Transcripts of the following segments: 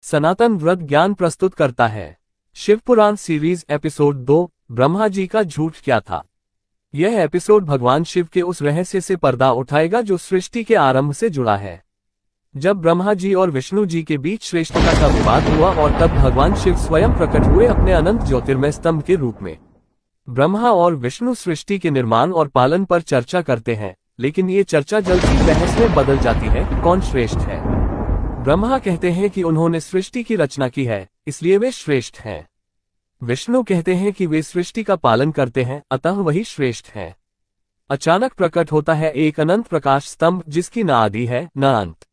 सनातन व्रत ज्ञान प्रस्तुत करता है। शिवपुराण सीरीज एपिसोड 2 ब्रह्मा जी का झूठ क्या था। यह एपिसोड भगवान शिव के उस रहस्य से पर्दा उठाएगा जो सृष्टि के आरंभ से जुड़ा है। जब ब्रह्मा जी और विष्णु जी के बीच श्रेष्ठता का विवाद हुआ और तब भगवान शिव स्वयं प्रकट हुए अपने अनंत ज्योतिर्मय स्तंभ के रूप में। ब्रह्मा और विष्णु सृष्टि के निर्माण और पालन पर चर्चा करते हैं, लेकिन ये चर्चा जल्दी बहस में बदल जाती है, कौन श्रेष्ठ है। ब्रह्मा कहते हैं कि उन्होंने सृष्टि की रचना की है, इसलिए वे श्रेष्ठ हैं। विष्णु कहते हैं कि वे सृष्टि का पालन करते हैं, अतः वही श्रेष्ठ हैं। अचानक प्रकट होता है एक अनंत प्रकाश स्तंभ जिसकी न आदि है न अंत।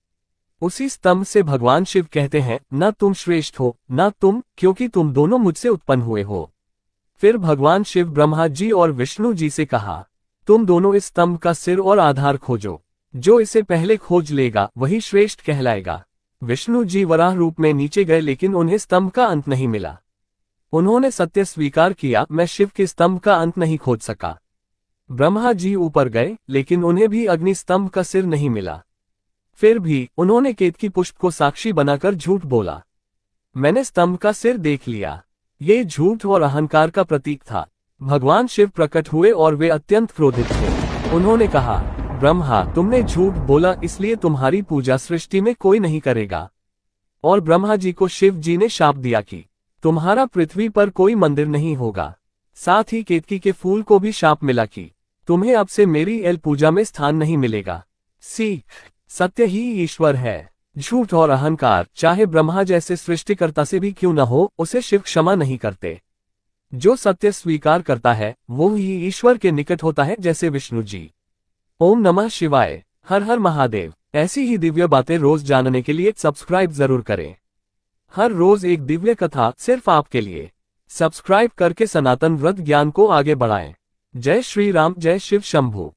उसी स्तंभ से भगवान शिव कहते हैं, न तुम श्रेष्ठ हो न तुम, क्योंकि तुम दोनों मुझसे उत्पन्न हुए हो। फिर भगवान शिव ब्रह्मा जी और विष्णु जी से कहा, तुम दोनों इस स्तंभ का सिर और आधार खोजो, जो इसे पहले खोज लेगा वही श्रेष्ठ कहलाएगा। विष्णु जी वराह रूप में नीचे गए, लेकिन उन्हें स्तंभ का अंत नहीं मिला। उन्होंने सत्य स्वीकार किया, मैं शिव के स्तंभ का अंत नहीं खोज सका। ब्रह्मा जी ऊपर गए, लेकिन उन्हें भी अग्नि स्तंभ का सिर नहीं मिला। फिर भी उन्होंने केतकी पुष्प को साक्षी बनाकर झूठ बोला, मैंने स्तंभ का सिर देख लिया। ये झूठ और अहंकार का प्रतीक था। भगवान शिव प्रकट हुए और वे अत्यंत क्रोधित थे। उन्होंने कहा, ब्रह्मा, तुमने झूठ बोला, इसलिए तुम्हारी पूजा सृष्टि में कोई नहीं करेगा। और ब्रह्मा जी को शिव जी ने शाप दिया कि तुम्हारा पृथ्वी पर कोई मंदिर नहीं होगा। साथ ही केतकी के फूल को भी शाप मिला कि तुम्हें अब से मेरी एल पूजा में स्थान नहीं मिलेगा। सीख, सत्य ही ईश्वर है। झूठ और अहंकार चाहे ब्रह्मा जैसे सृष्टिकर्ता से भी क्यों न हो, उसे शिव क्षमा नहीं करते। जो सत्य स्वीकार करता है वो ही ईश्वर के निकट होता है, जैसे विष्णु जी। ओम नमः शिवाय। हर हर महादेव। ऐसी ही दिव्य बातें रोज जानने के लिए सब्सक्राइब जरूर करें। हर रोज एक दिव्य कथा सिर्फ आपके लिए। सब्सक्राइब करके सनातन व्रत ज्ञान को आगे बढ़ाएं। जय श्री राम, जय शिव शंभू।